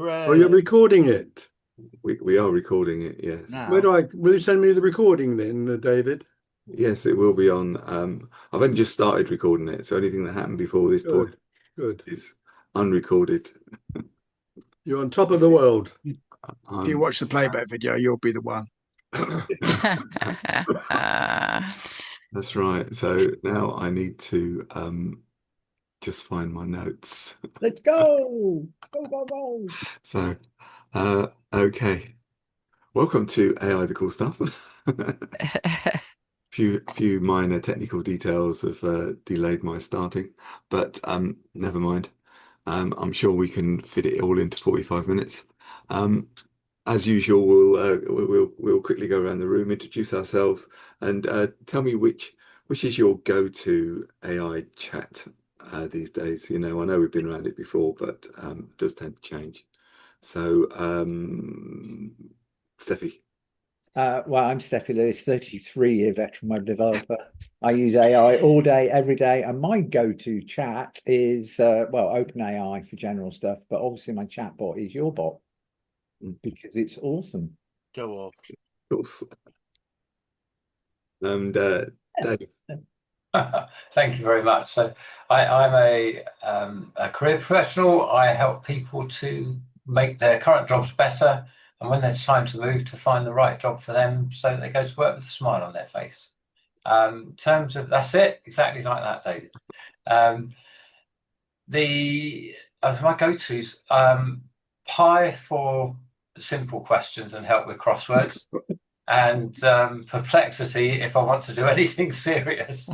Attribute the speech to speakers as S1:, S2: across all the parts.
S1: Oh, you're recording it.
S2: We are recording it, yes.
S1: Where
S3: Now,
S1: will you send me the recording then, David?
S2: Yes, it will be on. I've only just started recording it, so anything that happened before this point
S1: Good, good.
S2: is unrecorded.
S1: You're on top of the world.
S3: if you
S2: Um,
S3: watch the playback video, you'll be the one.
S2: that's right. So now I need to just find my notes.
S4: Let's go. Go, go, go.
S2: So, okay. Welcome to AI the Cool Stuff. Few minor technical details have delayed my starting, but never mind. I'm sure we can fit it all into 45 minutes. As usual, we'll quickly go around the room, introduce ourselves, and tell me which is your go-to AI chat these days. You know, I know we've been around it before, but it does tend to change. So, Steffi.
S4: Well, I'm Steffi Lewis, 33-year veteran web developer. I use AI all day, every day, and my go-to chat is OpenAI for general stuff, but obviously my chatbot is your bot because it's awesome.
S3: Go off.
S2: Of course. And Dave.
S5: Thank you very much. So I'm a career professional. I help people to make their current jobs better, and when there's time to move, to find the right job for them so that they go to work with a smile on their face. In terms of, that's it, exactly like that, David. My go-tos, Pi for simple questions and help with crosswords, and Perplexity if I want to do anything serious.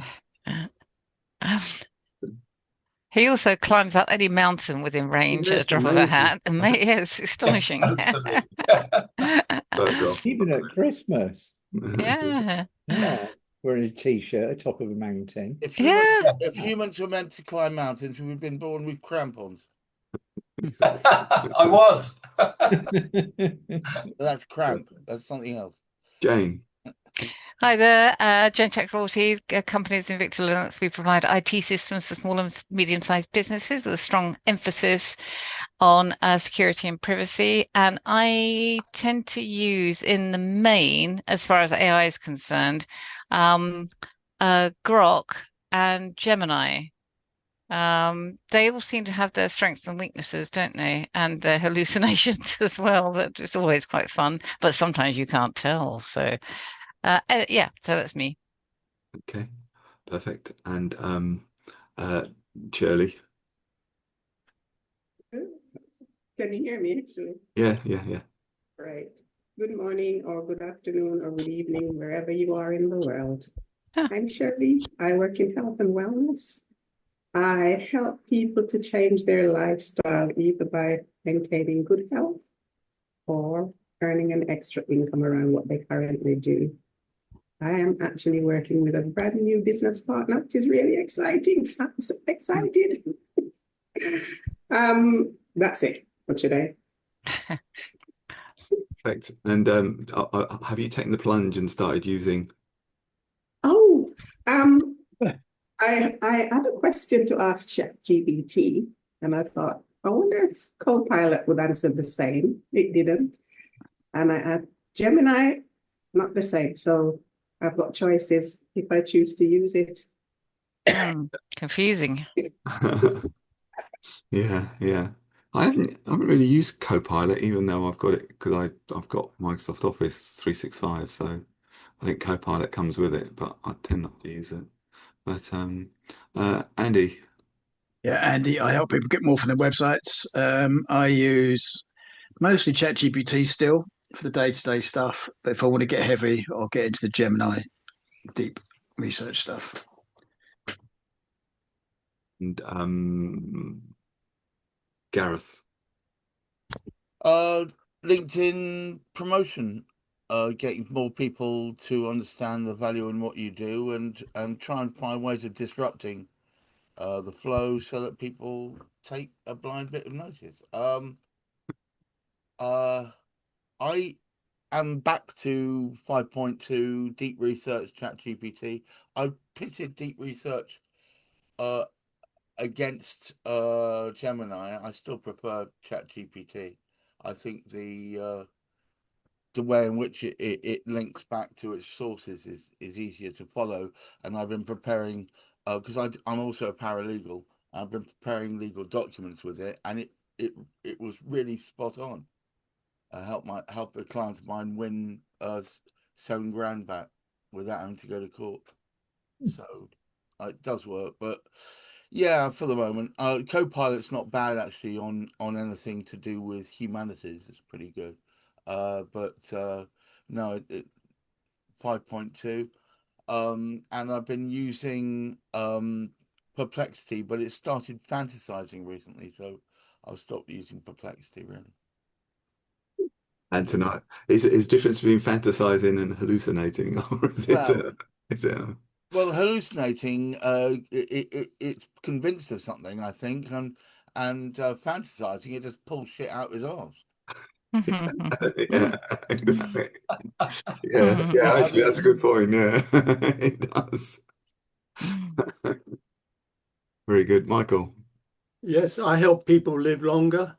S6: He also climbs up any mountain within range at a drop of a hat. And yeah, it's astonishing.
S4: Even at Christmas.
S6: Yeah.
S4: Yeah. Wearing a t-shirt atop of a mountain.
S3: If humans were meant to climb mountains, we've been born with crampons.
S5: I was.
S3: That's cramp. That's something else.
S2: Jane.
S6: Hi there, Jane Chakraborty, companies Invicta Linux. We provide IT systems for small and medium-sized businesses with a strong emphasis on security and privacy. And I tend to use, in the main, as far as AI is concerned, Grok and Gemini. They all seem to have their strengths and weaknesses, don't they? And their hallucinations as well. But it's always quite fun, but sometimes you can't tell. So. Yeah, so that's me.
S2: Okay, perfect. And Shirley.
S7: Can you hear me actually?
S2: Yeah.
S7: Right. Good morning or good afternoon or good evening, wherever you are in the world. I'm Shirley. I work in health and wellness. I help people to change their lifestyle either by maintaining good health or earning an extra income around what they currently do. I am actually working with a brand new business partner, which is really exciting. I'm so excited. That's it for today.
S2: Perfect. And have you taken the plunge and started using?
S7: Oh, I had a question to ask ChatGPT, and I thought, I wonder if Copilot would answer the same. It didn't. And I had Gemini, not the same. So I've got choices if I choose to use it.
S6: Confusing.
S2: Yeah. I haven't really used Copilot, even though I've got it because I've got Microsoft Office 365. So I think Copilot comes with it, but I tend not to use it. But Andy.
S3: Yeah, Andy, I help people get more from their websites. I use mostly ChatGPT still for the day-to-day stuff. But if I want to get heavy, I'll get into the Gemini deep research stuff.
S2: And Gareth.
S8: LinkedIn promotion, getting more people to understand the value in what you do and try and find ways of disrupting the flow so that people take a blind bit of notice. I am back to 5.2 deep research ChatGPT. I pitted deep research against Gemini. I still prefer ChatGPT. I think the way in which it links back to its sources is easier to follow. And I've been preparing, because I'm also a paralegal. I've been preparing legal documents with it, and it was really spot on. Help a client of mine win $7,000 back without having to go to court. So it does work, but yeah, for the moment, Copilot's not bad actually on anything to do with humanities. It's pretty good. But no, 5.2. And I've been using Perplexity, but it started fantasizing recently, so I'll stop using Perplexity really.
S2: And tonight, is the difference between fantasizing and hallucinating, or is
S8: Well,
S2: well,
S8: hallucinating, it's convinced of something, I think, and fantasizing, it just pulls shit out his arse.
S2: yeah, exactly. Yeah, actually, that's a good point. Yeah, it does. Very good, Michael.
S1: Yes, I help people live longer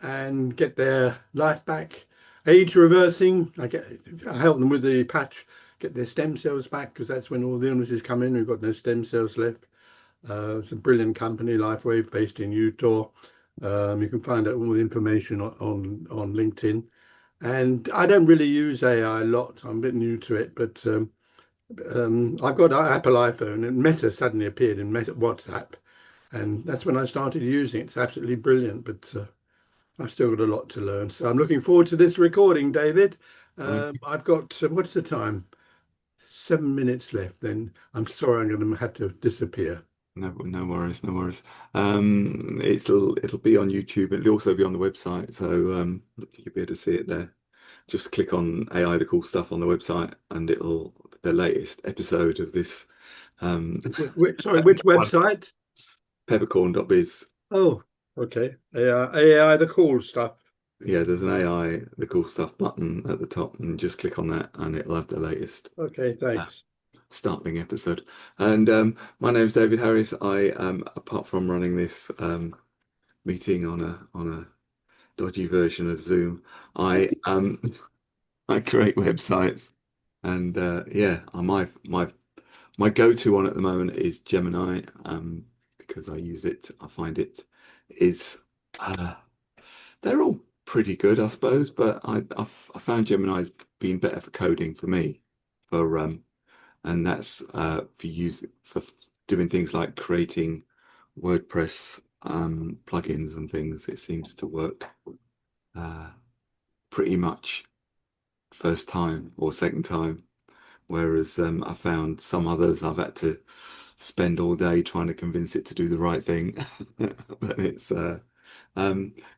S1: and get their life back. Age reversing, I help them with the patch, get their stem cells back, because that's when all the illnesses come in. We've got no stem cells left. It's a brilliant company, LifeWave, based in Utah. You can find out all the information on LinkedIn. And I don't really use AI a lot. I'm a bit new to it, but I've got an Apple iPhone, and Meta suddenly appeared in Meta WhatsApp, and that's when I started using it. It's absolutely brilliant, but I've still got a lot to learn. So I'm looking forward to this recording, David. I've got, what's the time? 7 minutes left. Then I'm sorry, I'm going to have to disappear.
S2: No worries, no worries. It'll be on YouTube. It'll also be on the website, so you'll be able to see it there. Just click on AI the Cool Stuff on the website, and the latest episode of this.
S1: Which website?
S2: Peppercorn.biz.
S1: Oh, okay. AI the Cool Stuff.
S2: Yeah, there's an AI the Cool Stuff button at the top, and just click on that, and it'll have the latest.
S1: Okay, thanks.
S2: Startling episode. And my name's David Harris. I apart from running this meeting on a dodgy version of Zoom, I create websites, and yeah, my go-to one at the moment is Gemini, because I use it. I find it is they're all pretty good, I suppose, but I found Gemini's been better for coding for me, and that's for doing things like creating WordPress plugins and things. It seems to work pretty much first time or second time, whereas I found some others I've had to spend all day trying to convince it to do the right thing. But it's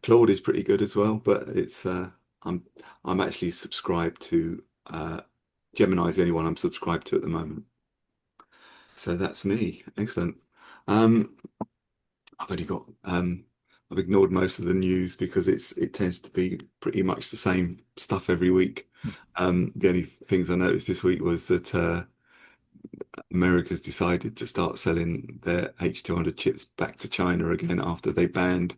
S2: Claude is pretty good as well, but it's I'm actually subscribed to Gemini is the only one I'm subscribed to at the moment. So that's me. Excellent. I've only got I've ignored most of the news because it tends to be pretty much the same stuff every week. The only things I noticed this week was that America's decided to start selling their H200 chips back to China again after they banned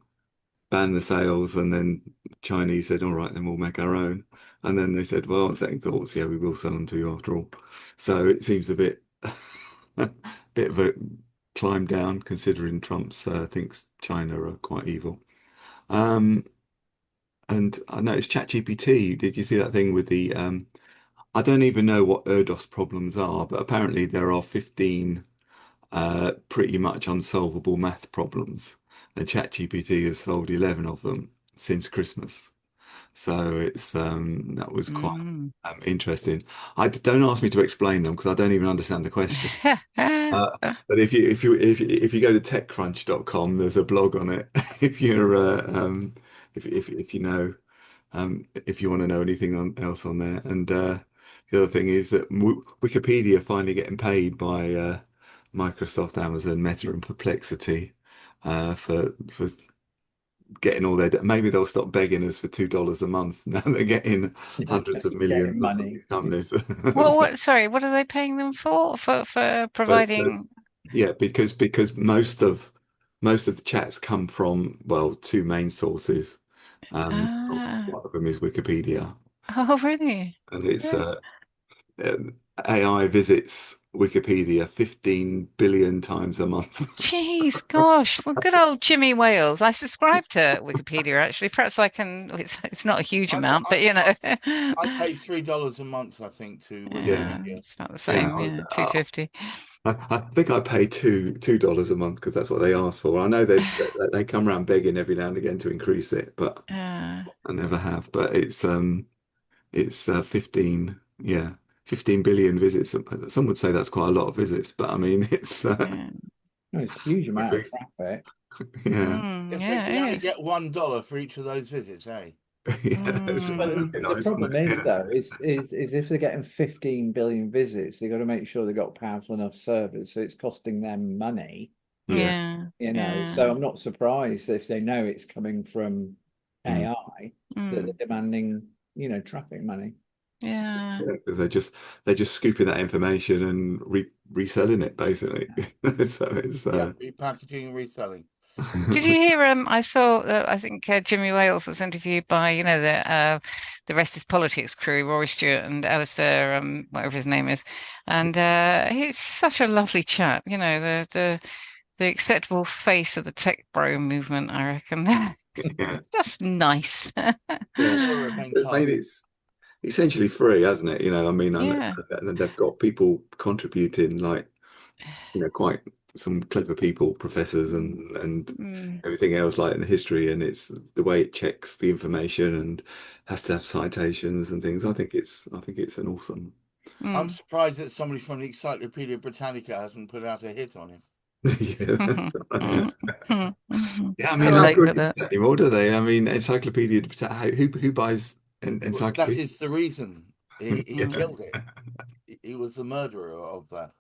S2: the sales, and then Chinese said, all right, then we'll make our own. And then they said, well, on second thoughts, yeah, we will sell them to you after all. So it seems a bit of a climb down, considering Trump's thinks China are quite evil. And I noticed ChatGPT. Did you see that thing with the I don't even know what Erdos problems are, but apparently there are 15 pretty much unsolvable math problems, and ChatGPT has solved 11 of them since Christmas. So it's that was quite interesting. Don't ask me to explain them because I don't even understand the question. But if you go to TechCrunch.com, there's a blog on it. If you're if you know if you want to know anything else on there. And the other thing is that Wikipedia finally getting paid by Microsoft, Amazon, Meta, and Perplexity for getting all their. Maybe they'll stop begging us for $2 a month. Now they're getting hundreds of millions
S4: money.
S2: of companies.
S6: Well, sorry, what are they paying them for providing?
S2: Yeah, because most of the chats come from, well, two main sources.
S6: Ah.
S2: One of them is Wikipedia,
S6: Oh, really?
S2: and it's
S6: Yeah.
S2: AI visits Wikipedia 15 billion times a month.
S6: Jeez, gosh. Well, good old Jimmy Wales. I subscribe to Wikipedia, actually. Perhaps I can, it's not a huge
S8: I-
S6: amount, but
S8: I pay $3 a month, I think, to
S2: Yeah.
S8: Wikipedia.
S6: It's about the
S2: Yeah,
S6: same, yeah, 250.
S2: I think I pay $2 a month because that's what they ask for. I know they come around begging every now and again to increase it, but
S6: Uh,
S2: I never have. But it's 15 billion visits. Some would say that's quite a lot of visits, but I mean it's
S6: yeah.
S4: No, it's a huge amount of traffic.
S2: yeah.
S8: If they
S6: Yeah,
S8: can
S6: it
S8: only
S6: is.
S8: get $1 for each of those visits, eh?
S2: Yeah, that's
S6: Mm.
S4: But
S2: that'd be
S4: the
S2: nice,
S4: problem
S2: wouldn't
S4: is,
S2: it?
S4: though, is if they're getting 15 billion visits, they've got to make sure they've got powerful enough servers, so it's costing them money,
S2: Yeah.
S6: Yeah.
S4: you know.
S6: Yeah.
S4: So I'm not surprised if they know it's coming from
S2: Mm.
S4: AI that
S6: Mm.
S4: they're demanding, you know, traffic money.
S6: Yeah.
S2: Because they're just scooping that information and reselling it basically. So it's
S8: Yeah, repackaging and reselling.
S6: Did you hear? I saw. I think Jimmy Wales was interviewed by, the Rest is Politics crew, Rory Stewart and Alistair, whatever his name is, and he's such a lovely chap. You know, the acceptable face of the tech bro movement, I reckon.
S2: Yeah.
S6: Just nice.
S2: Yeah.
S8: Sure,
S2: I mean, it's essentially free, hasn't it? I mean,
S6: Yeah.
S2: and they've got people contributing, like, quite some clever people, professors and
S6: Mm.
S2: everything else, like in the history, and it's the way it checks the information and has to have citations and things. I think it's an awesome.
S8: I'm
S6: Mm.
S8: surprised that somebody from the Encyclopedia Britannica hasn't put out a hit on him.
S2: Yeah. Yeah, I
S6: Too
S2: mean,
S6: late
S2: nobody
S6: for
S2: does
S6: that.
S2: that anymore, do they? I mean, Encyclopedia, who buys an
S8: That
S2: encyclopedia?
S8: is the reason. He
S2: Yeah.
S8: killed it. He was the murderer of that.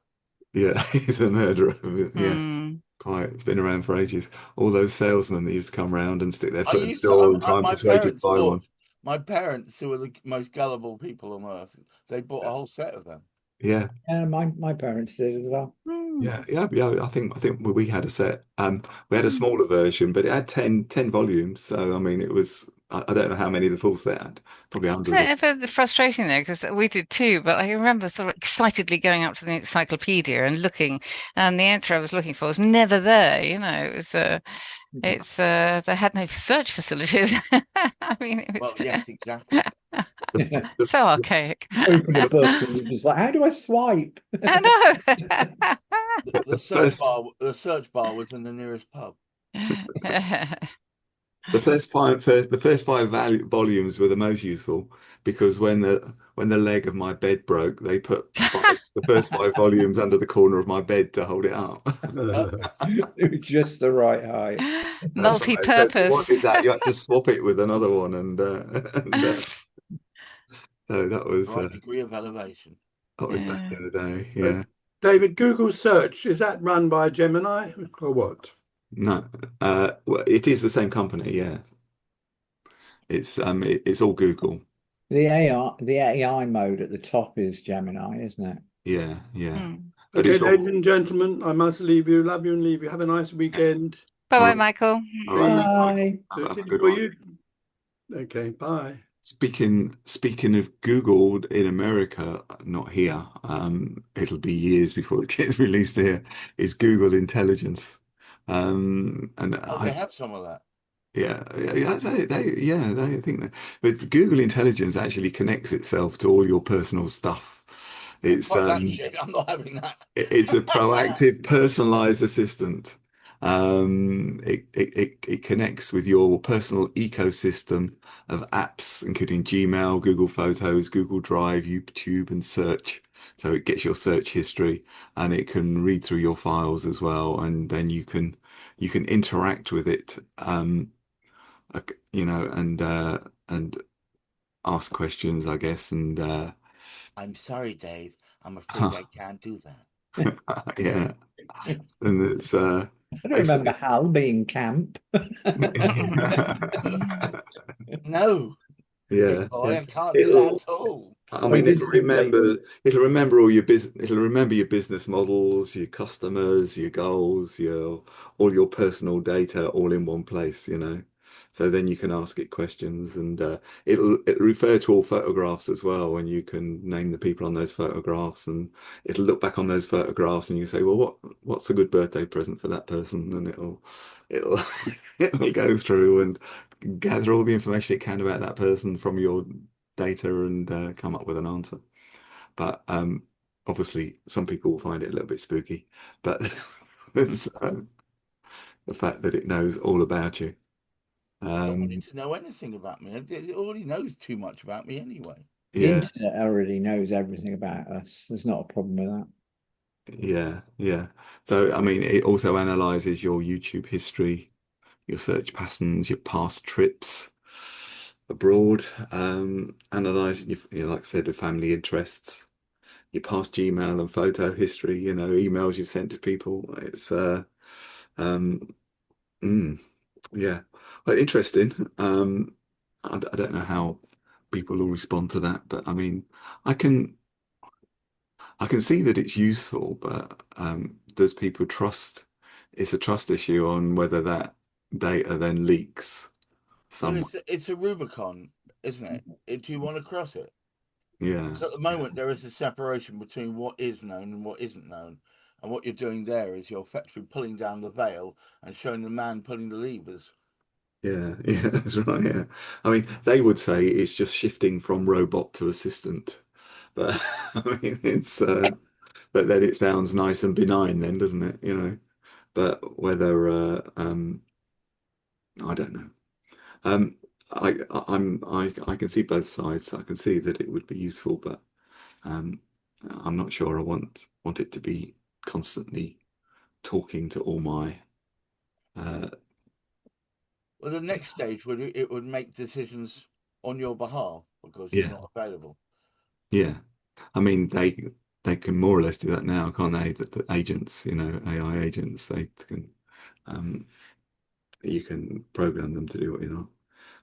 S2: Yeah, he's a murderer. Yeah,
S6: Mm.
S2: quite. It's been around for ages. All those salesmen that used to come around and stick their
S8: I
S2: foot in the
S8: used to.
S2: door and try and persuade you to buy one.
S8: My parents, who are the most gullible people on earth, they bought a whole set of them.
S2: Yeah,
S4: Yeah, my parents did as well.
S6: Mm.
S2: yeah. I think we had a set. We had a smaller version, but it had 10 volumes. So I mean, it was. I don't know how many the full set had. Probably
S6: Was
S2: hundreds.
S6: it ever frustrating though? Because we did too, but I remember sort of excitedly going up to the encyclopedia and looking, and the entry I was looking for was never there. It was they had no search facilities. I mean, it was
S8: Well, yes, exactly.
S6: so archaic.
S4: Open a book and you're just like, how do I swipe?
S6: I know.
S8: The search bar was in the nearest pub.
S2: The first five volumes were the most useful because when the leg of my bed broke, they put the first 5 volumes under the corner of my bed to hold it up.
S4: It was just the right height.
S2: That's right. So if you
S6: Multi-purpose.
S2: wanted that, you had to swap it with another one, and so that was
S8: The right degree of elevation.
S2: back in the day. Yeah.
S1: David, Google search, is that run by Gemini or what?
S2: No. Well, it is the same company. Yeah. It's all Google.
S4: The AI mode at the top is Gemini, isn't it?
S2: Yeah. Yeah.
S6: Mm.
S2: But
S1: Okay,
S2: it's all.
S1: ladies and gentlemen, I must leave you. Love you and leave you. Have a nice weekend.
S6: Bye-bye, Michael.
S2: All right.
S4: Bye.
S2: Have a
S1: Suited
S2: good
S1: for
S2: one.
S1: you. Okay, bye.
S2: Speaking of Google in America, not here, it'll be years before it gets released here, is Google Intelligence. And
S8: They have some of that.
S2: yeah, they think that. But Google Intelligence actually connects itself to all your personal stuff. It's
S8: Fuck that shit. I'm not having that.
S2: it's a proactive, personalized assistant. It connects with your personal ecosystem of apps, including Gmail, Google Photos, Google Drive, YouTube, and Search. So it gets your search history, and it can read through your files as well, and then you can interact with it, and ask questions, I guess, and
S8: I'm sorry, Dave. I'm afraid I can't do that.
S2: yeah, and it's
S4: I don't remember Hal being camp.
S8: No.
S2: Yeah,
S8: Boy, I can't do that at all.
S2: I mean, it'll remember all your business. It'll remember your business models, your customers, your goals, all your personal data, all in one place. So then you can ask it questions, and it'll refer to all photographs as well, and you can name the people on those photographs, and it'll look back on those photographs, and you say, well, what's a good birthday present for that person? And it'll it'll go through and gather all the information it can about that person from your data and come up with an answer. But obviously, some people will find it a little bit spooky, but it's, the fact that it knows all about you.
S8: I don't want it to know anything about me. It already knows too much about me anyway.
S4: The
S2: Yeah,
S4: internet already knows everything about us. There's not a problem with that.
S2: yeah. So, I mean, it also analyzes your YouTube history, your search patterns, your past trips abroad, analyzing your, like I said, your family interests, your past Gmail and photo history, emails you've sent to people. It's yeah, well, interesting. I don't know how people will respond to that, but I mean, I can see that it's useful, but does people trust? It's a trust issue on whether that data then leaks
S8: Well,
S2: somewhere.
S8: it's a Rubicon, isn't it? Do you want to cross it?
S2: Yeah,
S8: So at the moment, there is a separation between what is known and what isn't known. And what you're doing there is you're effectively pulling down the veil and showing the man pulling the levers.
S2: yeah, that's right. Yeah, I mean, they would say it's just shifting from robot to assistant, but I mean, but then it sounds nice and benign, then, doesn't it? But whether I don't know. Um, I can see both sides. I can see that it would be useful, but um, I'm not sure I want it to be constantly talking to all my.
S8: Well, the next stage would make decisions on your behalf because you're
S2: Yeah,
S8: not available.
S2: yeah. I mean, they can more or less do that now, can't they? The agents, AI agents, they can you can program them to do what you know.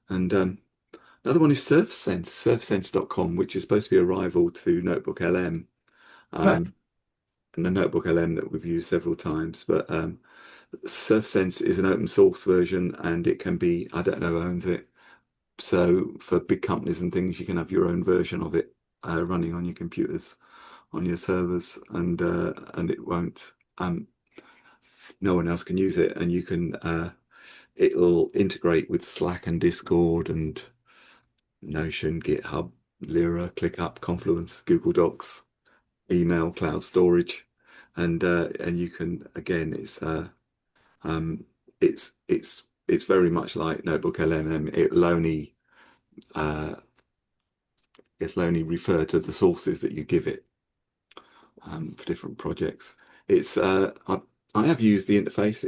S2: And another one is SurfSense, surfsense.com, which is supposed to be a rival to Notebook LM. And the Notebook LM that we've used several times, but SurfSense is an open source version, and it can be, I don't know who owns it. So for big companies and things, you can have your own version of it running on your computers, on your servers, and it won't. No one else can use it, and you can. It'll integrate with Slack and Discord and Notion, GitHub, Lyra, ClickUp, Confluence, Google Docs, email, cloud storage, and you can, again, it's very much like Notebook LM. It'll only refer to the sources that you give it for different projects. I have used the interface.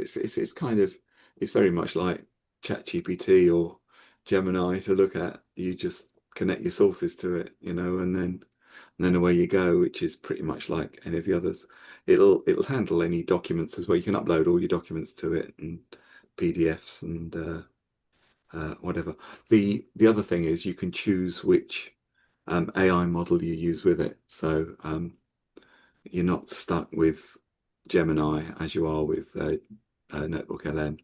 S2: It's very much like ChatGPT or Gemini to look at. You just connect your sources to it, and then away you go, which is pretty much like any of the others. It'll handle any documents as well. You can upload all your documents to it, and PDFs and whatever. The other thing is you can choose which AI model you use with it. So you're not stuck with Gemini as you are with Notebook LM.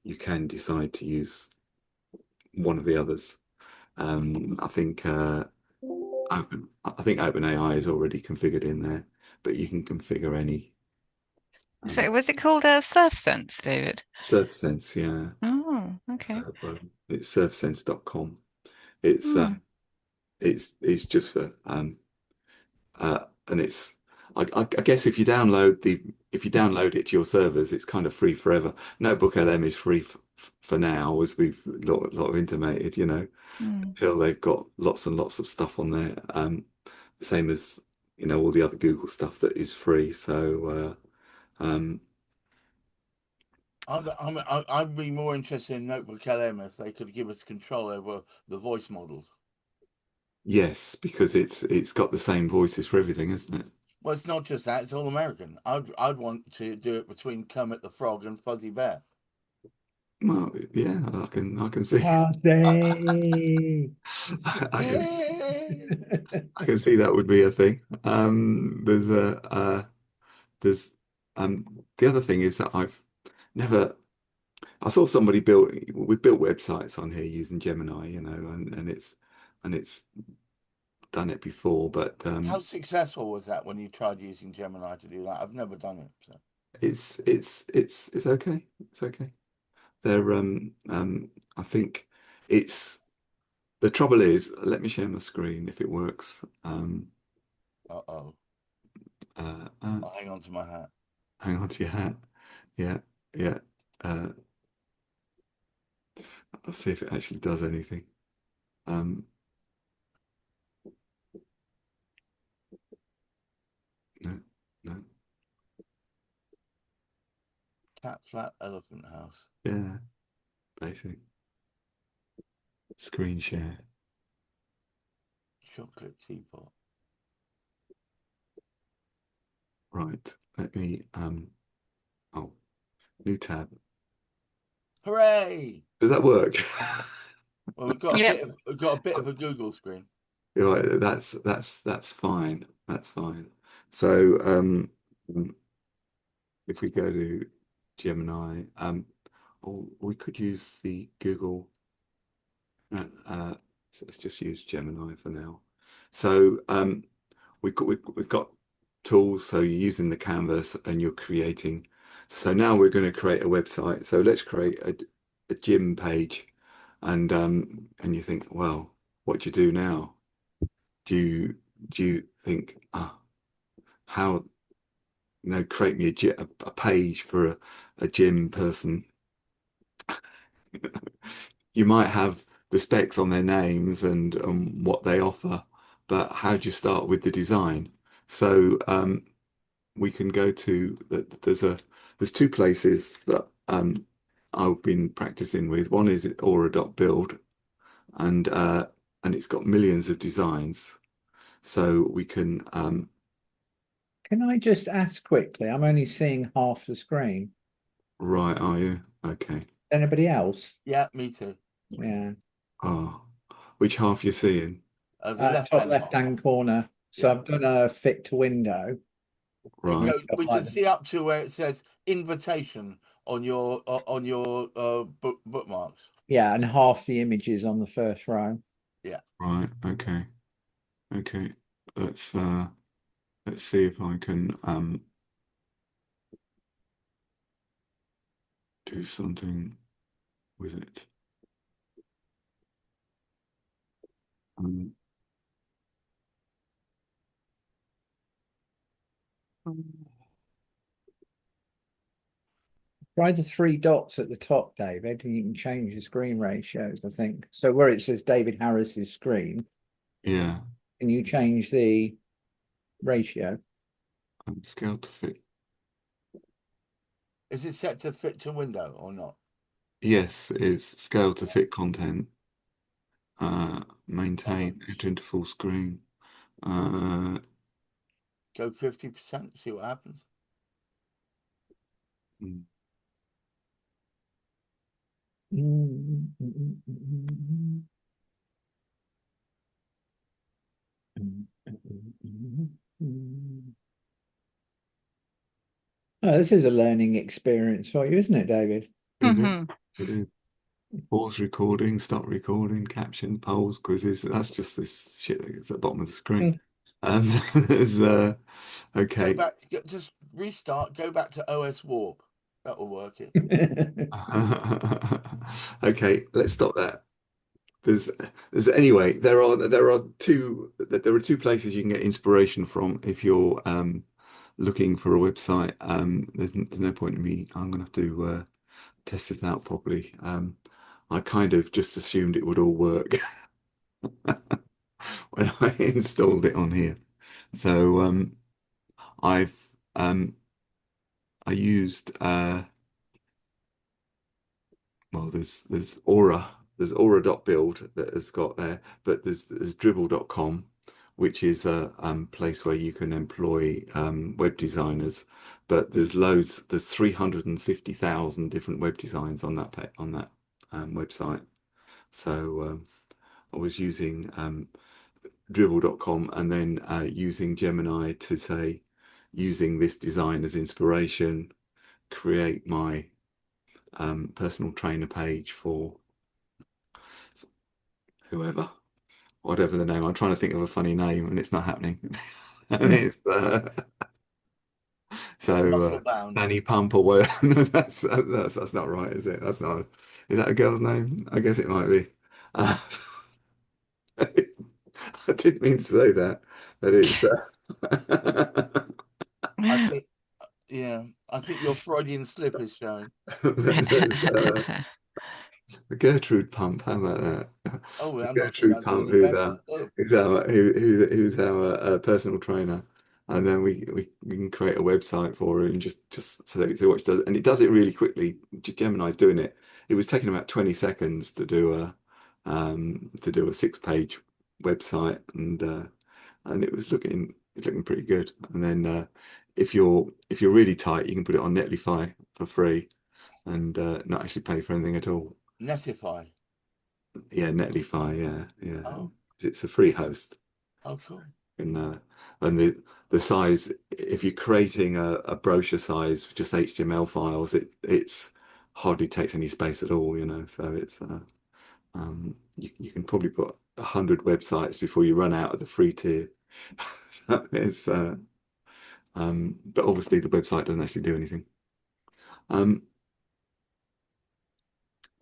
S2: You can decide to use one of the others. I think OpenAI is already configured in there, but you can configure any.
S6: So was it called SurfSense, David?
S2: SurfSense, yeah.
S6: Oh, okay.
S2: It's surfsense.com. It's just for and it's I guess if you download it to your servers, it's kind of free forever. Notebook LM is free for now, as we've lot of intimated, until they've got lots and lots of stuff on there. The same as all the other Google stuff that is free. So
S8: I'd be more interested in Notebook LM if they could give us control over the voice models.
S2: yes, because it's got the same voices for everything, isn't it?
S8: Well, it's not just that; it's all American. I'd want to do it between Kermit the Frog and Fuzzy Bear.
S2: Well, yeah, I can see.
S4: Party.
S2: I can see that would be a thing. There's the other thing is that I've never I saw somebody we built websites on here using Gemini, you know, and it's done it before, but
S8: How successful was that when you tried using Gemini to do that? I've never done it. So.
S2: it's okay. It's okay. They're I think it's the trouble is, let me share my screen if it works.
S8: Uh-oh.
S2: I'll
S8: hang on to my hat.
S2: Hang on to your hat. Yeah, yeah. I'll see if it actually does anything. No, no.
S8: Cat flat elephant house.
S2: Yeah, basic. Screen share.
S8: Chocolate teapot.
S2: Right. Let me oh, new tab.
S8: Hooray!
S2: Does that work?
S8: Well, we've got a bit of a Google screen.
S2: Right, that's fine. That's fine. So if we go to Gemini, or we could use the Google. So let's just use Gemini for now. So we've got tools. So you're using the canvas and you're creating. So now we're going to create a website. So let's create a gym page, and you think, well, what do you do now? Do you think, how, create me a page for a gym person? You might have the specs on their names and what they offer, but how do you start with the design? So we can go to there's two places that I've been practicing with. One is aura.build, and it's got millions of designs. So we can
S4: Can I just ask quickly? I'm only seeing half the screen.
S2: Right, are you? Okay.
S4: Anybody else?
S8: Yeah, me too.
S4: Yeah.
S2: Oh, which half you seeing?
S8: The
S4: Top left-hand corner. So
S8: Yeah.
S4: I've done a fit to window.
S2: Right.
S8: We can see up to where it says invitation on your bookmarks.
S4: Yeah, and half the images on the first row.
S8: Yeah.
S2: Right. Okay. Okay. Let's see if I can do something with it.
S4: Try the three dots at the top, David, and you can change the screen ratios, I think. So where it says David Harris's screen,
S2: Yeah.
S4: can you change the ratio?
S2: Scale to fit.
S8: Is it set to fit to window or not?
S2: Yes, it is. Scale to fit content. Maintain, enter into full screen.
S8: Go 50%, see what happens.
S4: Oh, this is a learning experience for you, isn't it, David?
S6: Mhm.
S2: It is. Pause recording, stop recording, captions, polls, quizzes. That's just this shit that's at the bottom of the screen. There's okay.
S8: Just restart, go back to OS Warp. That will work it.
S2: Okay, let's stop that. There's anyway, there are two places you can get inspiration from if you're looking for a website. There's no point in me. I'm gonna have to test this out properly. I kind of just assumed it would all work when I installed it on here. So I used well, there's aura.build that has got there, but there's dribbble.com, which is a place where you can employ web designers. But there's 350,000 different web designs on that website. So I was using dribbble.com and then using Gemini to say, using this design as inspiration, create my personal trainer page for whoever, whatever the name. I'm trying to think of a funny name and it's not happening. And it's
S8: Muscle
S2: so
S8: bound.
S2: Fanny Pump or whatever. No, that's not right, is it? That's not. Is that a girl's name? I guess it might be. I didn't mean to say that, but it's.
S8: I think, yeah, I think your Freudian slip is showing.
S2: There's, Gertrude Pump. How about that?
S8: Oh, I'm not sure
S2: Gertrude
S8: that's
S2: Pump,
S8: any better. Oh,
S2: who's our personal trainer, and then we can create a website for her and just so what she does, and it does it really quickly. Gemini's doing it. It was taking about 20 seconds to do a 6-page website, and it's looking pretty good. And then if you're really tight, you can put it on Netlify for free and not actually pay for anything at all.
S8: Netify.
S2: Yeah, Netlify. Yeah.
S8: Oh,
S2: It's a free host,
S8: oh, cool.
S2: and the size. If you're creating a brochure size with just HTML files, it's hardly takes any space at all. So it's you can probably put 100 websites before you run out of the free tier. So it's but obviously the website doesn't actually do anything.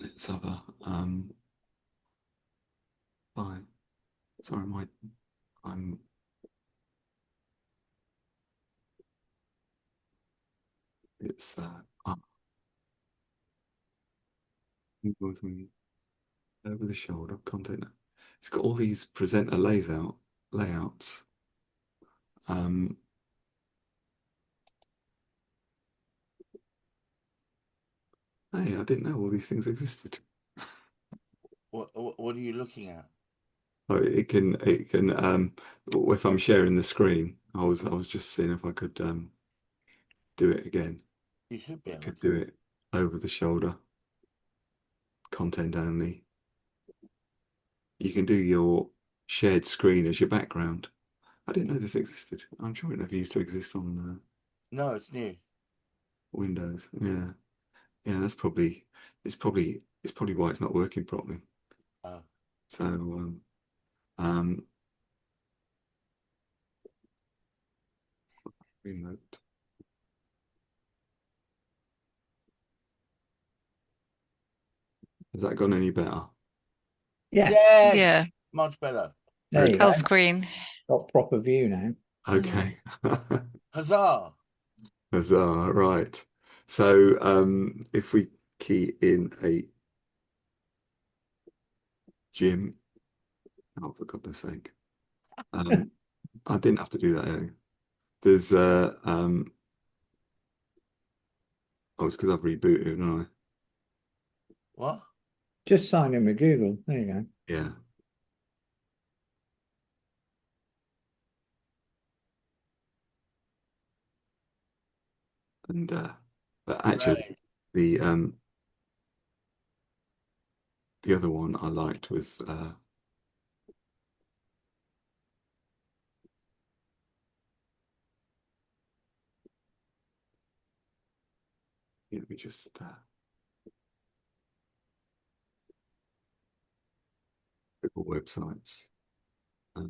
S2: Let's have a fine. Sorry, I'm it's over the shoulder content. It's got all these presenter layouts. Hey, I didn't know all these things existed.
S8: What are you looking at?
S2: Oh, it can if I'm sharing the screen, I was just seeing if I could do it again.
S8: You should be
S2: I
S8: able
S2: could
S8: to.
S2: do it over the shoulder, content only. You can do your shared screen as your background. I didn't know this existed. I'm sure it never used to exist on
S8: No, it's new.
S2: Windows. Yeah, that's probably it's probably why it's not working properly.
S8: Oh,
S2: So um, remote. Has that gone any better?
S4: Yeah,
S8: yes,
S6: Yeah,
S8: much better.
S4: there you
S2: Okay.
S4: go.
S6: full screen.
S4: Got proper view now.
S2: Okay.
S8: Huzzah!
S2: Huzzah, right. So if we key in a gym, oh, for goodness sake. I didn't have to do that earlier. There's oh, it's because I've rebooted, haven't I?
S8: What?
S4: Just sign in with Google. There you go.
S2: Yeah. And but actually the other one I liked was let me just Google websites. I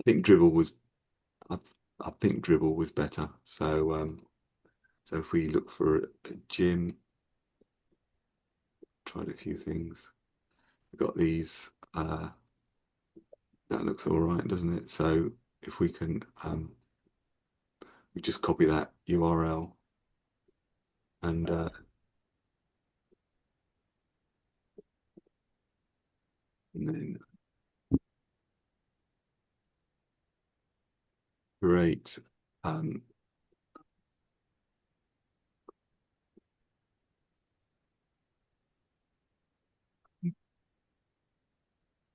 S2: think Dribble was I think Dribble was better. So so if we look for a gym, tried a few things. We've got these that looks all right, doesn't it? So if we can we just copy that URL and then create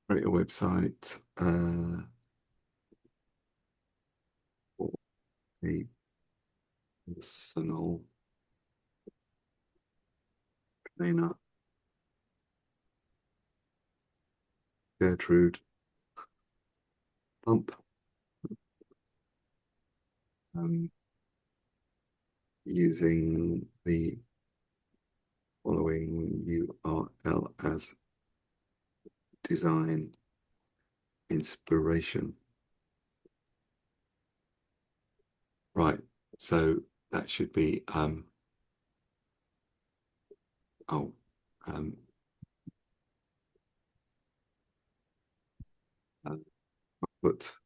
S2: create a website for a personal trainer. Gertrude Pump. using the following URL as design inspiration. Right, so that should be put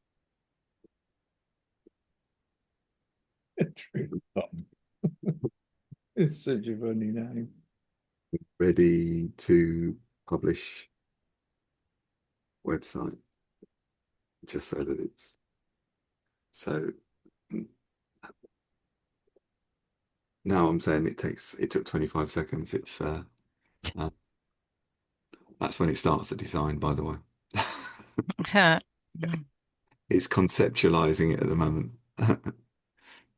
S4: It's such a funny name.
S2: ready to publish website, just so that it's so. Now I'm saying it took 25 seconds. It's that's when it starts the design, by the way. It's conceptualizing it at the moment,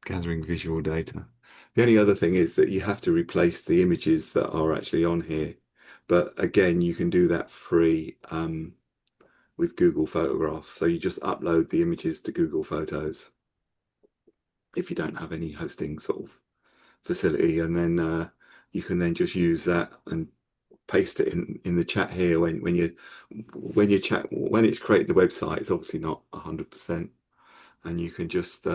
S2: gathering visual data. The only other thing is that you have to replace the images that are actually on here. But again, you can do that free with Google Photographs. So you just upload the images to Google Photos if you don't have any hosting sort of facility, and then you can then just use that and paste it in the chat here when it's created the website. It's obviously not 100%, and you can just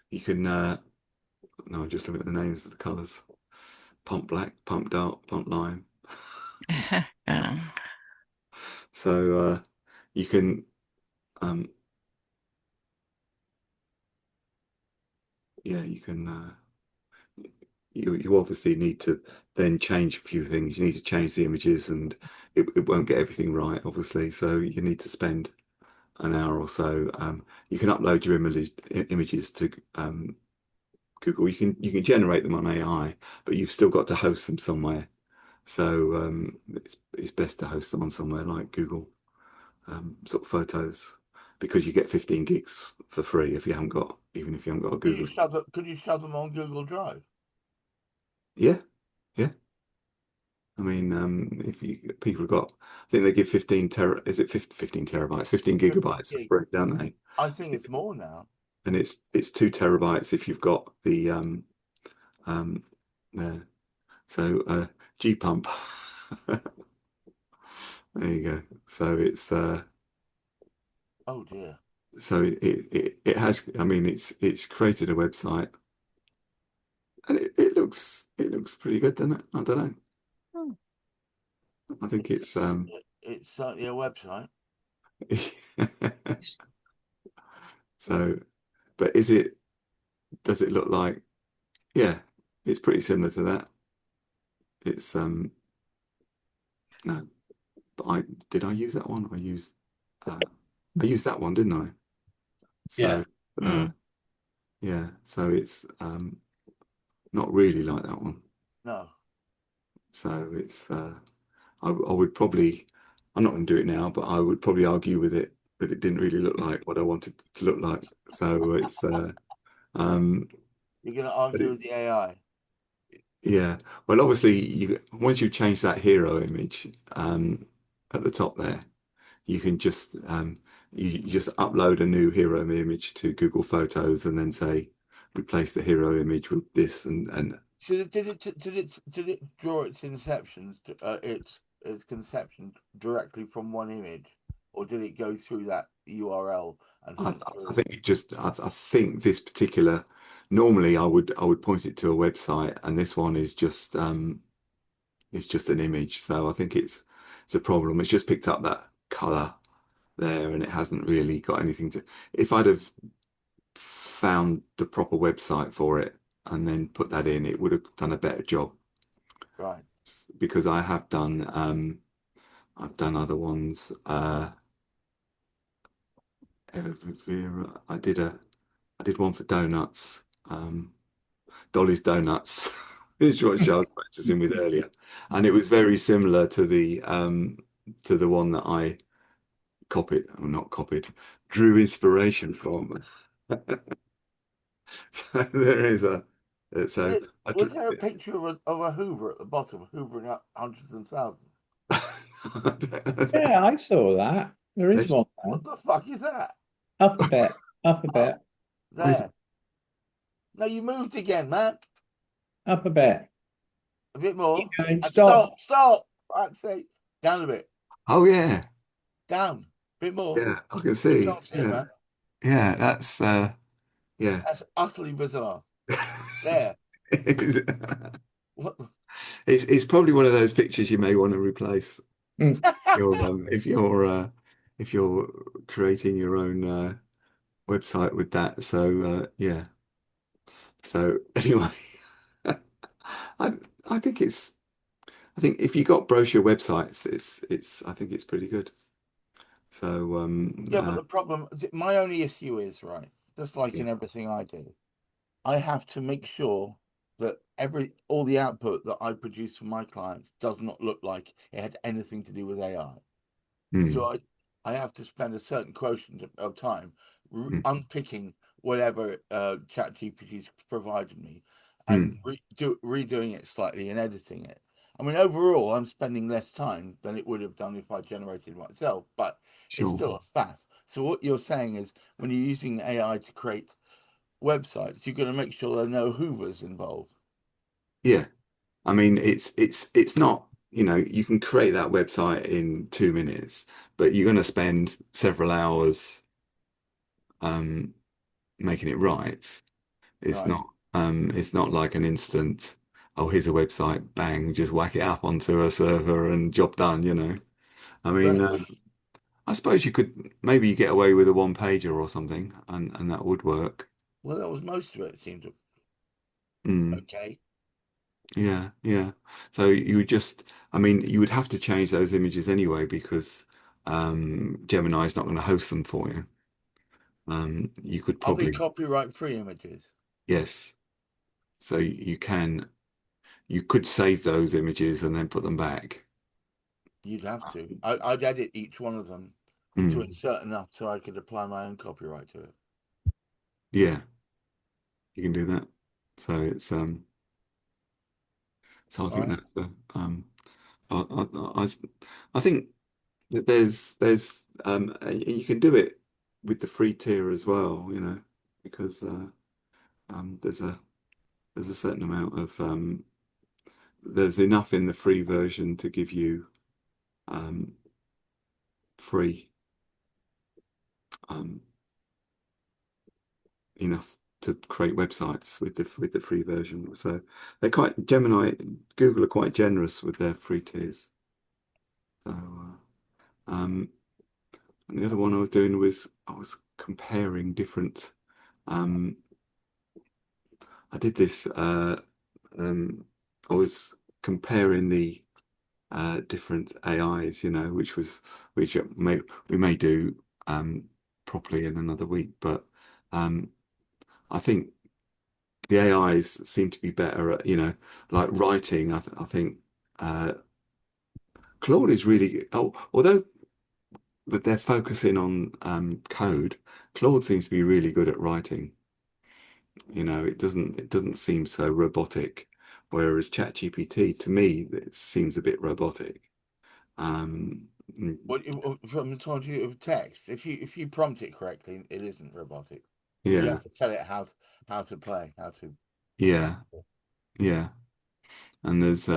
S2: you can no, I'm just looking at the names of the colors: pump black, pump dark, pump lime. So you can yeah, you can you obviously need to then change a few things. You need to change the images, and it won't get everything right, obviously. So you need to spend an hour or so. You can upload your images to Google. You can generate them on AI, but you've still got to host them somewhere. So it's best to host them on somewhere like Google sort of Photos, because you get 15 gigs for free if you haven't got, even if you haven't got a Google.
S8: Could you shove them on Google Drive?
S2: Yeah. I mean, if people have got, I think they give 15 terabytes, 15 gigabytes for free, don't they?
S8: I think it's more now.
S2: And it's 2 terabytes if you've got the there. So G Pump. There you go. So it's
S8: oh dear.
S2: So it has, I mean, it's created a website, and it looks pretty good, doesn't it? I don't know. I think it's
S8: certainly a website.
S2: So, but does it look like, yeah, it's pretty similar to that. It's no, but did I use that one? I used that one, didn't I? So yeah, so it's not really like that one.
S8: No.
S2: So it's I would probably, I'm not going to do it now, but I would probably argue with it that it didn't really look like what I wanted it to look like. So it's
S8: you're going to argue with the AI.
S2: Yeah, well, obviously, once you change that hero image at the top there, you can just you just upload a new hero image to Google Photos, and then say replace the hero image with this, and
S8: So did it draw its inception, its conception directly from one image, or did it go through that URL? And
S2: I think it just I think this particular, normally I would point it to a website, and this one is just it's just an image. So I think it's a problem. It's just picked up that color there, and it hasn't really got anything to. If I'd have found the proper website for it and then put that in, it would have done a better job.
S8: Right.
S2: Because I have done I've done other ones. I did one for donuts, Dolly's Donuts, which what I was practicing with earlier, and it was very similar to the one that I drew inspiration from. So there is a. So
S8: was there a picture of a Hoover at the bottom, hoovering up hundreds and thousands?
S4: Yeah, I saw that. There is one
S8: What
S4: now.
S8: the fuck is that?
S4: Up a bit. Up a bit.
S8: There. No, you moved again, man.
S4: Up a bit.
S8: A bit more.
S4: Okay,
S8: And
S4: stop.
S8: stop. I'd say down a bit.
S2: Oh yeah,
S8: Down. A bit more.
S2: yeah, I can
S8: You
S2: see.
S8: can't see it, man.
S2: Yeah, that's yeah.
S8: That's utterly bizarre. There. What the...
S2: It's probably one of those pictures you may want to replace.
S4: Mm.
S2: If you're creating your own website with that. So yeah. So anyway, I I think it's I think if you got brochure websites, it's I think it's pretty good. So
S8: Yeah, but the problem, my only issue is, right, just like in everything I do, I have to make sure that all the output that I produce for my clients does not look like it had anything to do with AI. So I have to spend a certain quotient of time unpicking whatever ChatGPT's provided me and redoing it slightly and editing it. I mean, overall, I'm spending less time than it would have done if I generated myself, but it's still a faff. So what you're saying is, when you're using AI to create websites, you're going to make sure there are no hoovers involved.
S2: Yeah. I mean, it's not, you know, you can create that website in 2 minutes, but you're going to spend several hours making it right. It's
S8: Right.
S2: it's not like an instant, oh, here's a website, bang, just whack it up onto a server and job done, you know. I mean,
S8: Right.
S2: I suppose you could maybe you get away with a one pager or something, and that would work.
S8: Well, that was most of it, seemed to. Okay.
S2: Yeah, yeah. So you would just, I mean, you would have to change those images anyway because Gemini is not going to host them for you. You could
S8: Are they
S2: probably,
S8: copyright-free images?
S2: yes. So you could save those images and then put them back.
S8: You'd have to. I'd edit each one of them to insert enough so I could apply my own copyright to it.
S2: Yeah, you can do that. So so I think
S8: Right.
S2: that I think that and you can do it with the free tier as well, you know, because there's a certain amount of there's enough in the free version to give you free enough to create websites with the free version. So they're quite Google are quite generous with their free tiers. So and the other one I was doing was I was comparing different I did this I was comparing the different AIs, you know, which we may do properly in another week, but I think the AIs seem to be better at, you know, like writing. I think Claude is really although that they're focusing on code, Claude seems to be really good at writing. You know, it doesn't seem so robotic, whereas ChatGPT to me it seems a bit robotic. Mm,
S8: From the point of view of text, if you prompt it correctly, it isn't robotic. You
S2: yeah,
S8: have to tell it how to play, how to.
S2: yeah, yeah. And there's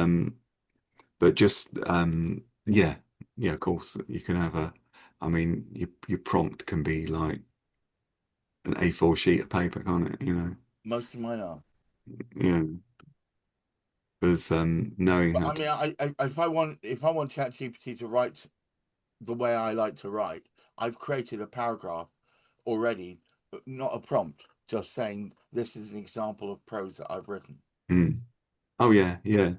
S2: but just yeah, yeah. Of course, you can have I mean, your prompt can be like an A4 sheet of paper, can't it? You know,
S8: Most of mine are.
S2: yeah. There's knowing
S8: But
S2: how
S8: I
S2: to.
S8: mean, if I want ChatGPT to write the way I like to write, I've created a paragraph already, not a prompt, just saying this is an example of prose that I've written.
S2: Oh yeah, yeah,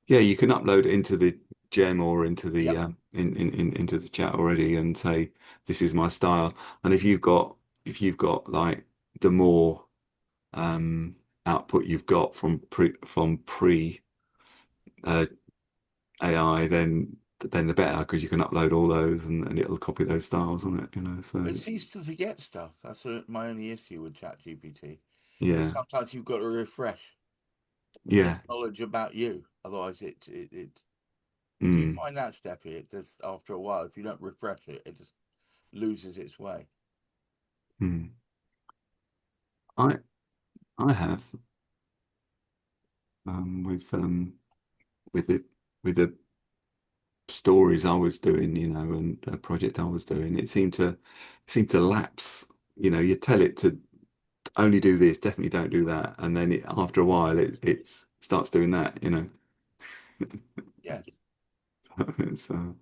S2: yeah. You can upload it into the gem or into the
S8: Yep.
S2: into the chat already and say this is my style. And if you've got like the more output you've got from pre AI, then the better because you can upload all those and it'll copy those styles on it, you know. So
S8: It seems to forget stuff. That's my only issue with ChatGPT.
S2: yeah,
S8: Is sometimes you've got to refresh
S2: yeah,
S8: its knowledge about you. Otherwise, it do you
S2: mm,
S8: find that, Steffi? It just after a while, if you don't refresh it, it just loses its way.
S2: Hmm. I have with the stories I was doing, and a project I was doing, it seemed to lapse. You tell it to only do this, definitely don't do that, and then after a while it starts doing that.
S8: Yes.
S2: So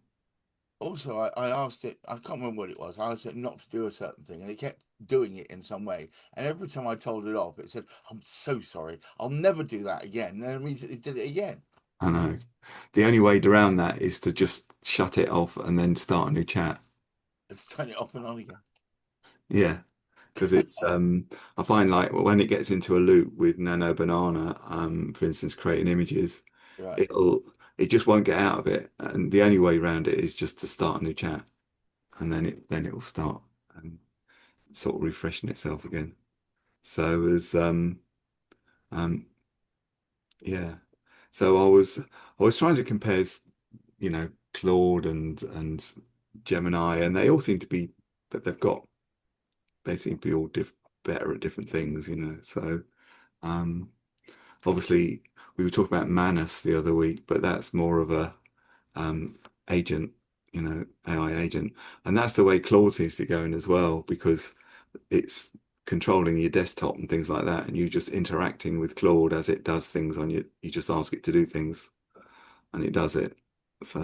S8: Also, I asked it, I can't remember what it was. I asked it not to do a certain thing, and it kept doing it in some way. And every time I told it off, it said, "I'm so sorry. I'll never do that again." And then it did it again.
S2: I know the only way around that is to just shut it off and then start a new chat.
S8: Let's turn it off and on again.
S2: Yeah, because it's I find like when it gets into a loop with Nano Banana, for instance, creating images,
S8: Right.
S2: it just won't get out of it, and the only way around it is just to start a new chat, and then it will start sort of refreshing itself again. So as yeah, so I was trying to compare, Claude and Gemini, and they all seem to be that they seem to be all better at different things, So obviously we were talking about Manus the other week, but that's more of a agent, AI agent, and that's the way Claude seems to be going as well, because it's controlling your desktop and things like that, and you just interacting with Claude as it does things on you just ask it to do things and it does it. So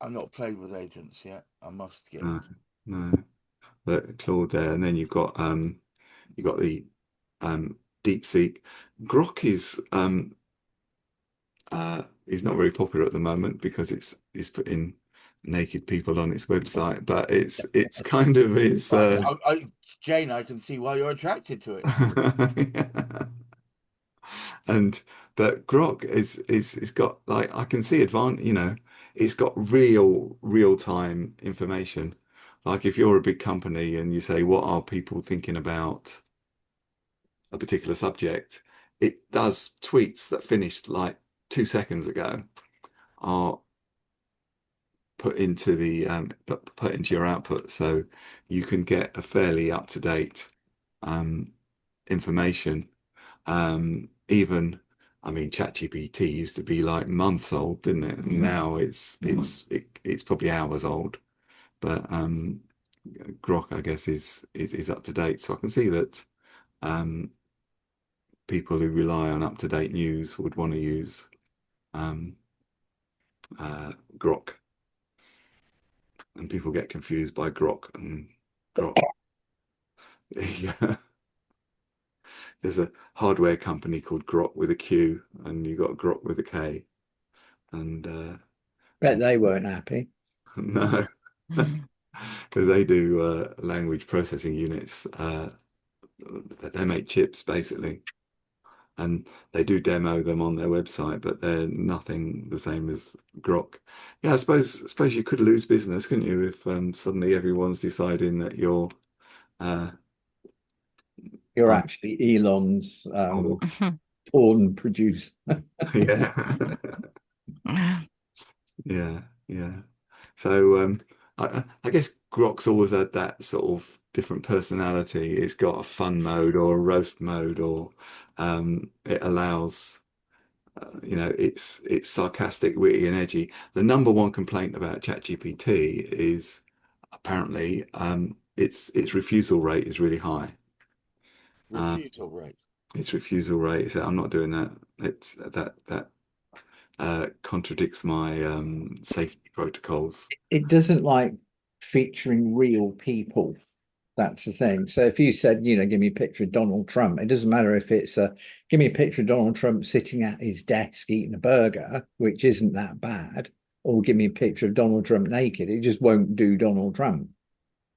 S8: I've not played with agents yet. I must get
S2: no, no, but Claude there, and then you've got the DeepSeek. Grok is not very popular at the moment because it's putting naked people on its website, but it's kind of is
S8: Jane, I can see why you're attracted to it.
S2: But Grok it's got, like, I can see it's got real time information. Like if you're a big company and you say, what are people thinking about a particular subject, it does tweets that finished like 2 seconds ago are put into your output, so you can get a fairly up to date information. Even, I mean, ChatGPT used to be like months old, didn't it? Now it's probably hours old, but Grok, I guess, is up to date. So I can see that people who rely on up to date news would want to use Grok, and people get confused by Grok and Grok. Yeah. There's a hardware company called Grok with a Q, and you got Grok with a K, and
S4: Bet they weren't happy.
S2: no, because they do language processing units. They make chips basically, and they do demo them on their website, but they're nothing the same as Grok. Yeah, I suppose you could lose business, couldn't you, if suddenly everyone's deciding that you're
S4: You're
S2: on-
S4: actually Elon's
S2: oh,
S4: porn producer.
S2: yeah. Yeah. So I guess Grok's always had that sort of different personality. It's got a fun mode or a roast mode, or it allows it's sarcastic, witty, and edgy. The number one complaint about ChatGPT is apparently its refusal rate is really high.
S8: Refusal rate.
S2: Its refusal rate is that I'm not doing that. It's that contradicts my safety protocols.
S4: It doesn't like featuring real people. That's the thing. So if you said, give me a picture of Donald Trump, it doesn't matter if it's give me a picture of Donald Trump sitting at his desk eating a burger, which isn't that bad, or give me a picture of Donald Trump naked. It just won't do Donald Trump.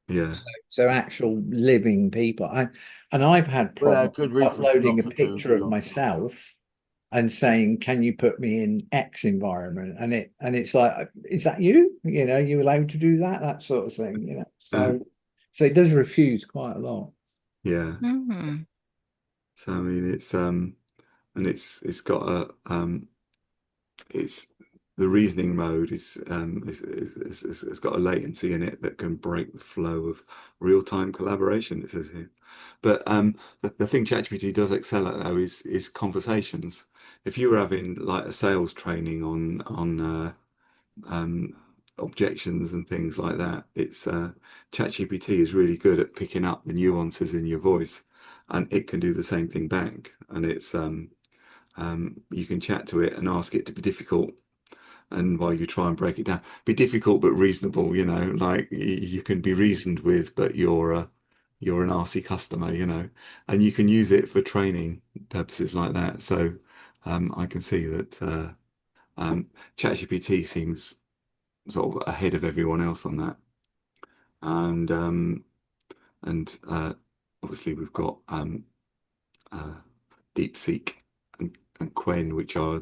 S2: Yeah.
S4: So actual living people. I've had problems
S8: good reasons
S4: uploading a
S8: not to do
S4: picture of
S8: your-
S4: myself and saying, can you put me in X environment? And it's like, is that you? You allowed to do that sort of thing, So it does refuse quite a lot.
S2: Yeah.
S6: Mhm.
S2: So I mean, it's got a it's the reasoning mode has got a latency in it that can break the flow of real-time collaboration, it says here. But the thing ChatGPT does excel at though is conversations. If you were having like a sales training on objections and things like that, it's ChatGPT is really good at picking up the nuances in your voice, and it can do the same thing back. And it's you can chat to it and ask it to be difficult, and while you try and break it down, be difficult but reasonable. You know, like you can be reasoned with, but you're an RC customer. You know, and you can use it for training purposes like that. So I can see that ChatGPT seems sort of ahead of everyone else on that, and obviously we've got DeepSeek and Qwen, which are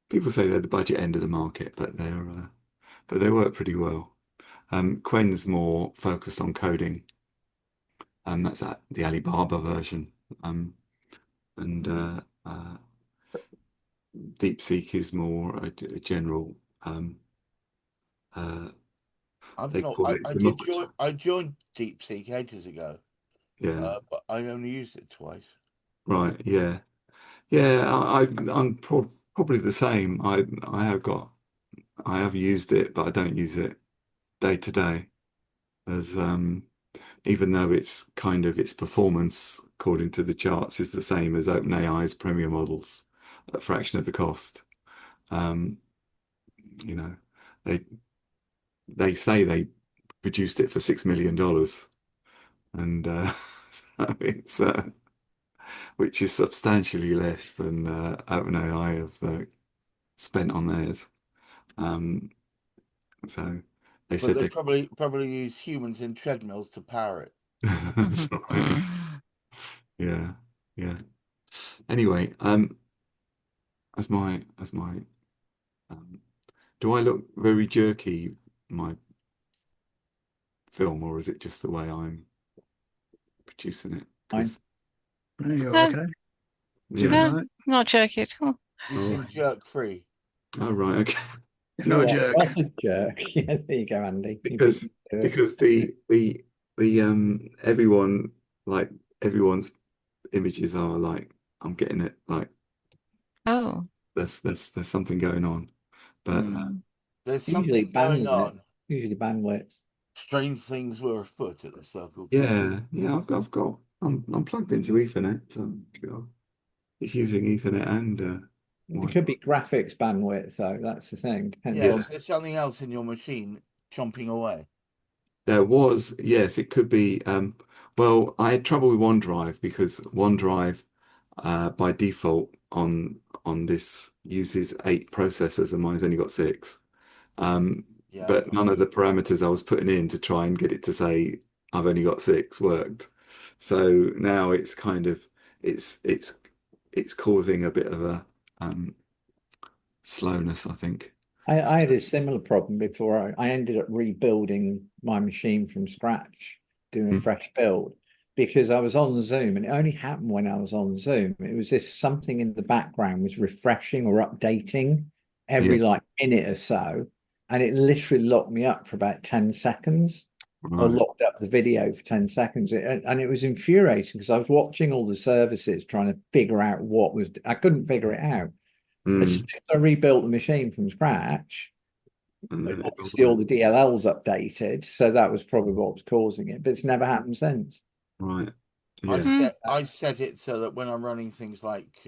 S2: people say they're the budget end of the market, but they work pretty well. Qwen's more focused on coding, and that's the Alibaba version, and DeepSeek is more a general.
S8: I joined DeepSeek ages ago.
S2: Yeah,
S8: but I only used it twice.
S2: Right. Yeah. I'm probably the same. I have used it, but I don't use it day to day, as even though it's kind of its performance according to the charts is the same as OpenAI's Premier models at a fraction of the cost. You know, they say they produced it for $6 million, and so it's which is substantially less than OpenAI have spent on theirs. So they said
S8: they probably use humans in treadmills to power it.
S2: That's right. Yeah. Anyway, as my do I look very jerky my film, or is it just the way I'm producing it? 'Cause
S3: You're
S6: No.
S3: okay.
S2: yeah.
S3: Seems right.
S6: Not jerky at all.
S8: You seem jerk free.
S2: Oh, right. Okay.
S3: You're not a jerk.
S4: Not a jerk. Yeah, there you go, Andy. You
S2: Because
S4: beat me to it.
S2: the everyone's images are like, I'm getting it, like
S6: Oh.
S2: there's something going on, but
S8: There's
S4: Usually
S8: something going
S4: bandwidth.
S8: on.
S4: Usually bandwidth.
S8: Strange things were afoot at the Circle.
S2: yeah, I'm plugged into Ethernet, so it's using Ethernet and
S4: It could be graphics bandwidth, though. That's the thing. Depends
S8: Yeah,
S4: on.
S8: there's something else in your machine chomping away.
S2: there was, yes, it could be. Well, I had trouble with OneDrive because OneDrive by default on this uses 8 processors and mine's only got 6.
S8: Yeah,
S2: But none of the parameters I was putting in to try and get it to say I've only got 6 worked. So now it's kind of it's causing a bit of a slowness, I think.
S4: I had a similar problem before. I ended up rebuilding my machine from scratch, doing a fresh build, because I was on Zoom, and it only happened when I was on Zoom. It was if something in the background was refreshing or updating every like minute or so, and it literally locked me up for about 10 seconds, or locked up the video for 10 seconds. And it was infuriating because I was watching all the services trying to figure out I couldn't figure it out. As soon as I rebuilt the machine from scratch, obviously all the DLLs updated, so that was probably what was causing it, but it's never happened since.
S2: Right. Yeah.
S8: I set it so that when I'm running things like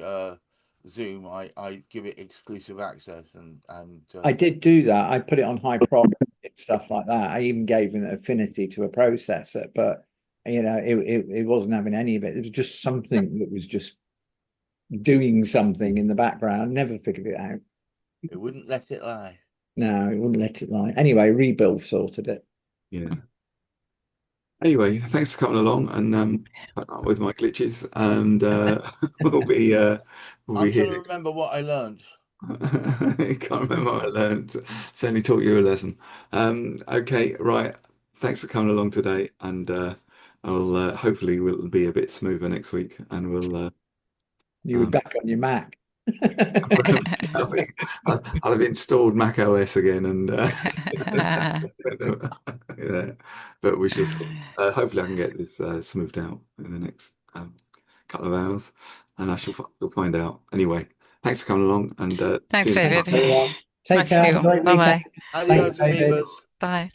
S8: Zoom, I give it exclusive access, and
S4: I did do that. I put it on high priority stuff like that. I even gave an affinity to a processor, but it wasn't having any of it. It was just something that was just doing something in the background. Never figured it out.
S8: It wouldn't let it lie.
S4: No, it wouldn't let it lie. Anyway, rebuild sorted it.
S2: Yeah. Anyway, thanks for coming along and with my glitches, and we'll be
S8: I'm
S2: here.
S8: trying to remember what I learned.
S2: I can't remember what I learned. Certainly taught you a lesson. Okay, right. Thanks for coming along today, and I'll hopefully we'll be a bit smoother next week, and we'll
S4: You were back on your Mac.
S2: I've installed Mac OS again, and yeah, but we shall see. Hopefully, I can get this smoothed out in the next couple of hours, and you'll find out. Anyway, thanks for coming along, and
S6: Thanks,
S2: see you next
S6: David.
S2: time.
S4: Take
S6: Nice to
S4: care.
S6: see
S4: Have
S6: you
S4: a
S6: all.
S4: great
S6: Bye-bye.
S4: weekend.
S8: Adios,
S4: Thanks, David.
S8: amigos.
S6: Bye.